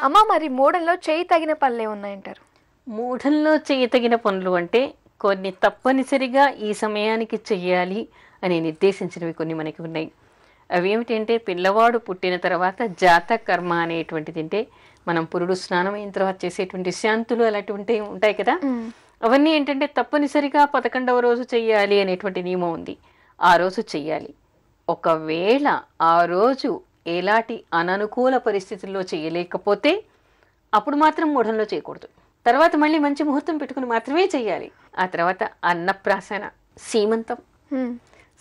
అమ్మ మరి మూఢంలో చేయి తగిన పనులే ఉన్నాయంటారు? మూఢంలో చేయతగిన పనులు అంటే కొన్ని తప్పనిసరిగా ఈ సమయానికి చెయ్యాలి అని నిర్దేశించినవి కొన్ని మనకి ఉన్నాయి. అవి ఏమిటంటే పిల్లవాడు పుట్టిన తర్వాత జాతక కర్మ అనేటువంటిది, అంటే మనం పురుడు స్నానం అయిన తర్వాత చేసేటువంటి శాంతులు అలాంటివి ఉంటాయి కదా, అవన్నీ ఏంటంటే తప్పనిసరిగా 11వ రోజు చెయ్యాలి అనేటువంటి నియమం ఉంది. ఆ రోజు చెయ్యాలి. ఒకవేళ ఆ రోజు ఎలాంటి అననుకూల పరిస్థితుల్లో చేయలేకపోతే అప్పుడు మాత్రం మూఢంలో చేయకూడదు. తర్వాత మళ్ళీ మంచి ముహూర్తం పెట్టుకుని మాత్రమే చెయ్యాలి. ఆ తర్వాత అన్నప్రాసన, సీమంతం.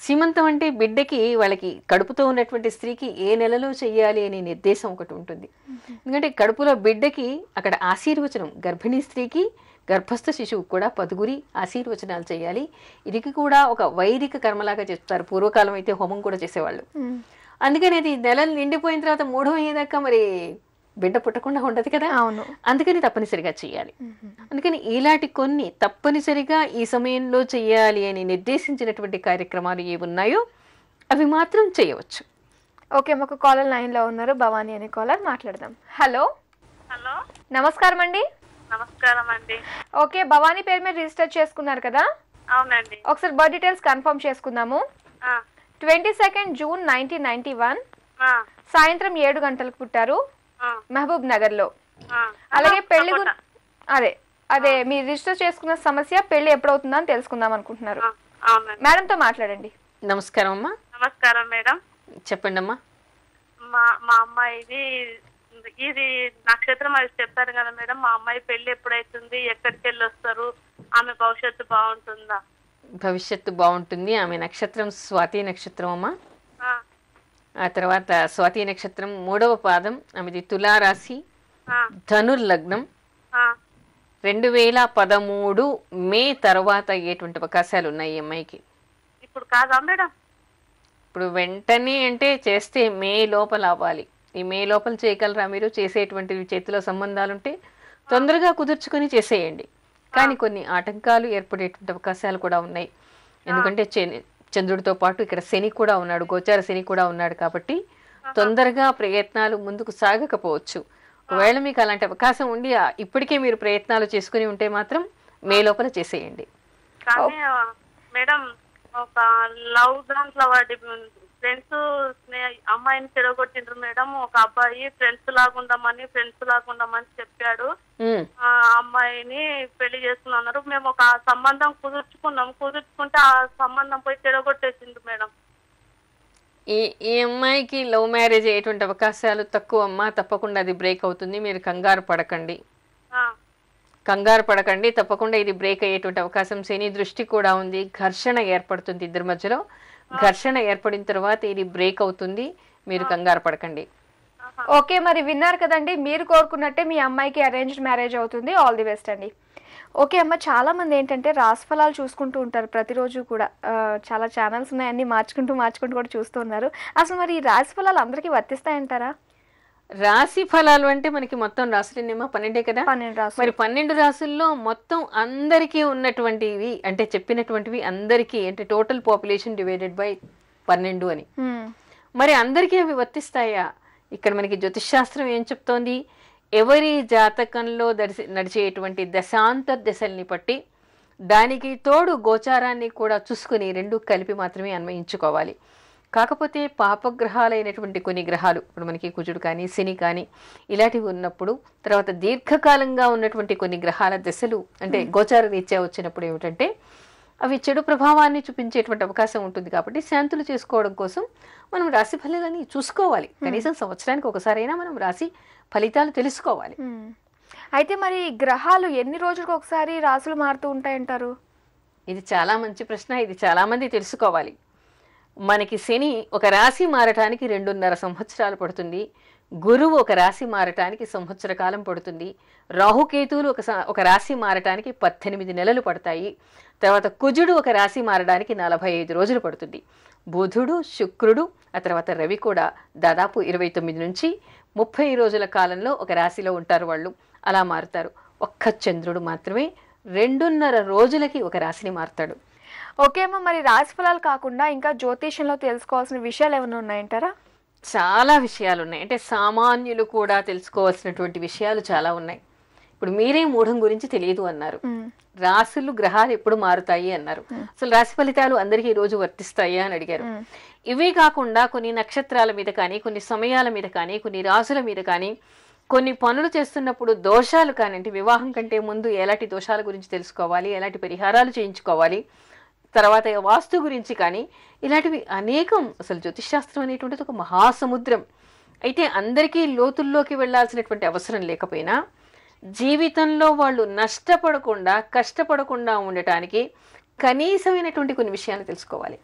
సీమంతం అంటే బిడ్డకి, వాళ్ళకి కడుపుతో ఉన్నటువంటి స్త్రీకి ఏ నెలలో చెయ్యాలి అనే నిర్దేశం ఒకటి ఉంటుంది. ఎందుకంటే కడుపులో బిడ్డకి అక్కడ ఆశీర్వచనం, గర్భిణీ స్త్రీకి గర్భస్థ శిశువు కూడా 10 ఆశీర్వచనాలు చేయాలి. ఇది కూడా ఒక వైదిక కర్మలాగా చేస్తారు. పూర్వకాలం అయితే హోమం కూడా చేసేవాళ్ళు. అందుకని అది నెలలు నిండిపోయిన తర్వాత 3వ అయ్యేదాకా మరి బిడ్డ పుట్టకుండా ఉండదు కదా. అవును, అందుకని తప్పనిసరిగా చెయ్యాలి. అందుకని ఇలాంటి కొన్ని తప్పనిసరిగా ఈ సమయంలో చెయ్యాలి అని నిర్దేశించినటువంటి కార్యక్రమాలు ఏ ఉన్నాయో అవి మాత్రం చేయవచ్చు. ఓకే, మాకు కాలర్ లైన్ లో ఉన్నారు, భవానీ అనే కాలర్, మాట్లాడదాం. హలో. హలో, నమస్కారం అండి. నమస్కారం అండి. ఓకే, భవానీ పేరు మీద రిజిస్టర్ చేసుకున్నారు కదా? అవునండి. ఒకసారి బర్త్ డీటెయిల్స్ కన్ఫర్మ్ చేసుకుందాము. 22 జూన్ 1991 సాయంత్రం 7 గంటలకు పుట్టారు, మహబూబ్ నగర్ లో. అలాగే పెళ్లి అదే మీరు రిజిస్టర్ చేసుకున్న సమస్య, పెళ్లి ఎప్పుడవుతుందా అని తెలుసుకుందాం అనుకుంటున్నారు. మేడం తో మాట్లాడండి. నమస్కారం అమ్మా. నమస్కారం మేడం. చెప్పండి అమ్మా. మా అమ్మాయిది ఇది నక్షత్రం అది చెప్పారు కదా మేడం. మా అమ్మాయి పెళ్లి ఎప్పుడైతుంది, ఎక్కడికి వెళ్ళి వస్తారు, ఆమె భవిష్యత్తు బాగుంటుందా? భవిష్యత్తు బాగుంటుంది. ఆమె నక్షత్రం స్వాతి నక్షత్రం అమ్మా. ఆ తర్వాత స్వాతి నక్షత్రం 3వ పాదం, ఆమెది తులారాశి, ధనుర్లగ్నం. 2013 మే తర్వాత అయ్యేటువంటి అవకాశాలు ఉన్నాయి ఈ అమ్మాయికి. ఇప్పుడు కాదా మేడం? ఇప్పుడు వెంటనే అంటే చేస్తే మే లోపల అవ్వాలి. ఈ మే లోపల చేయగలరా మీరు? చేసేటువంటి చేతిలో సంబంధాలుంటే తొందరగా కుదుర్చుకొని చేసేయండి. కానీ కొన్ని ఆటంకాలు ఏర్పడేటువంటి అవకాశాలు కూడా ఉన్నాయి. ఎందుకంటే చంద్రుడితో పాటు ఇక్కడ శని కూడా ఉన్నాడు, గోచార శని కూడా ఉన్నాడు. కాబట్టి తొందరగా ప్రయత్నాలు ముందుకు సాగకపోవచ్చు. ఒకవేళ మీకు అలాంటి అవకాశం ఉండి ఇప్పటికే మీరు ప్రయత్నాలు చేసుకుని ఉంటే మాత్రం మే లోపల చేసేయండి. కానీ మేడం ఒక లవ్ దాంట్లో వాడి ఫ్రెండ్స్ అమ్మాయిని చెడగొట్టిండ్రు మేడం. ఒక అబ్బాయి ఫ్రెండ్స్ లాగుండమని చెప్పాడు. ఆ అమ్మాయిని పెళ్లి చేసుకున్నారు. మేము ఒక సంబంధం కుదుర్చుకుంటే ఆ సంబంధం పోయి చెడగొట్టేసిండ్రు మేడం. ఈ అమ్మాయికి లవ్ మ్యారేజ్ అయ్యేటువంటి అవకాశాలు తక్కువ అమ్మా. తప్పకుండా అది బ్రేక్ అవుతుంది. మీరు కంగారు పడకండి. తప్పకుండా ఇది బ్రేక్ అయ్యేటువంటి అవకాశం. శని దృష్టి కూడా ఉంది. ఘర్షణ ఏర్పడుతుంది ఇద్దరి మధ్యలో. ఘర్షణ ఏర్పడిన తర్వాత ఇది బ్రేక్ అవుతుంది. మీరు కంగారు పడకండి. ఓకే, మరి విన్నారు కదండి. మీరు కోరుకున్నట్టే మీ అమ్మాయికి అరేంజ్డ్ మ్యారేజ్ అవుతుంది. ఆల్ ది బెస్ట్ అండి. ఓకే అమ్మ, చాలా మంది ఏంటంటే రాశి ఫలాలు చూసుకుంటూ ఉంటారు ప్రతిరోజు కూడా. చాలా ఛానల్స్ ఉన్నాయి, అన్ని మార్చుకుంటూ కూడా చూస్తూ ఉన్నారు. అసలు మరి ఈ రాశి ఫలాలు అందరికీ వర్తిస్తాయంటారా? రాశి ఫలాలు అంటే మనకి మొత్తం రాశులేమో 12 కదా. 12 రాశులు. మరి 12 రాశుల్లో మొత్తం అందరికీ ఉన్నటువంటివి అంటే చెప్పినటువంటివి అందరికీ అంటే టోటల్ పాపులేషన్ డివైడెడ్ బై 12 అని. మరి అందరికీ అవి వర్తిస్తాయా? ఇక్కడ మనకి జ్యోతిష్ శాస్త్రం ఏం చెప్తోంది? ఎవరి జాతకంలో నడిచేటువంటి దశాంతర్దశల్ని బట్టి దానికి తోడు గోచారాన్ని కూడా చూసుకుని 2 కలిపి మాత్రమే అన్వయించుకోవాలి. కాకపోతే పాపగ్రహాలైనటువంటి కొన్ని గ్రహాలు, ఇప్పుడు మనకి కుజుడు కానీ శని కానీ ఇలాంటివి ఉన్నప్పుడు, తర్వాత దీర్ఘకాలంగా ఉన్నటువంటి కొన్ని గ్రహాల దశలు అంటే గోచార రీత్యా వచ్చినప్పుడు ఏమిటంటే అవి చెడు ప్రభావాన్ని చూపించేటువంటి అవకాశం ఉంటుంది. కాబట్టి శాంతులు చేసుకోవడం కోసం మనం రాశి ఫలాలని చూసుకోవాలి. కనీసం సంవత్సరానికి ఒకసారైనా మనం రాశి ఫలితాలు తెలుసుకోవాలి. అయితే మరి గ్రహాలు ఎన్ని రోజులకు ఒకసారి రాశులు మారుతూ ఉంటాయంటారు? ఇది చాలా మంచి ప్రశ్న. ఇది చాలా మంది తెలుసుకోవాలి. మనకి శని ఒక రాశి మారటానికి 2.5 సంవత్సరాలు పడుతుంది. గురువు ఒక రాశి మారటానికి సంవత్సర కాలం పడుతుంది. రాహుకేతువులు ఒక రాశి మారటానికి 18 నెలలు పడతాయి. తర్వాత కుజుడు ఒక రాశి మారడానికి 45 రోజులు పడుతుంది. బుధుడు, శుక్రుడు, ఆ తర్వాత రవి కూడా దాదాపు 29 నుంచి 30 రోజుల కాలంలో ఒక రాశిలో ఉంటారు. వాళ్ళు అలా మారుతారు. ఒక్క చంద్రుడు మాత్రమే 2.5 రోజులకి ఒక రాశిని మారుతాడు. ఓకే అమ్మ, మరి రాశి ఫలాలు కాకుండా ఇంకా జ్యోతిష్యంలో తెలుసుకోవాల్సిన విషయాలు ఏమైనా ఉన్నాయంటారా? చాలా విషయాలు ఉన్నాయి. అంటే సామాన్యులు కూడా తెలుసుకోవాల్సినటువంటి విషయాలు చాలా ఉన్నాయి. ఇప్పుడు మీరే మూఢం గురించి తెలియదు అన్నారు, రాశులు గ్రహాలు ఎప్పుడు మారుతాయి అన్నారు, అసలు రాశి ఫలితాలు అందరికీ ఈ రోజు వర్తిస్తాయా అని అడిగారు. ఇవే కాకుండా కొన్ని నక్షత్రాల మీద కానీ, కొన్ని సమయాల మీద కానీ, కొన్ని రాశుల మీద కానీ, కొన్ని పనులు చేస్తున్నప్పుడు దోషాలు కానీ, అంటే వివాహం కంటే ముందు ఎలాంటి దోషాల గురించి తెలుసుకోవాలి, ఎలాంటి పరిహారాలు చేయించుకోవాలి, తర్వాత వాస్తు గురించి కానీ, ఇలాంటివి అనేకం. అసలు జ్యోతిష్శాస్త్రం అనేటువంటిది ఒక మహాసముద్రం. అయితే అందరికీ లోతుల్లోకి వెళ్లాల్సినటువంటి అవసరం లేకపోయినా జీవితంలో వాళ్ళు నష్టపడకుండా, కష్టపడకుండా ఉండటానికి కనీసమైనటువంటి కొన్ని విషయాలు తెలుసుకోవాలి.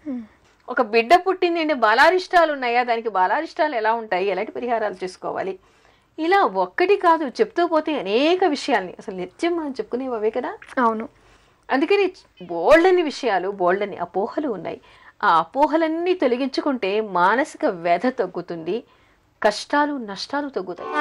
ఒక బిడ్డ పుట్టింది అంటే బాలారిష్టాలు ఉన్నాయా, దానికి బాలారిష్టాలు ఎలా ఉంటాయి, ఎలాంటి పరిహారాలు చేసుకోవాలి, ఇలా ఒక్కటి కాదు చెప్తూ పోతే అనేక విషయాల్ని. అసలు నిత్యం మనం చెప్పుకునేవి అవే కదా. అవును. అందుకని బోల్డని విషయాలు, బోల్డని అపోహలు ఉన్నాయి. ఆ అపోహలన్నీ తొలగించుకుంటే మానసిక వ్యధ తగ్గుతుంది, కష్టాలు నష్టాలు తగ్గుతాయి.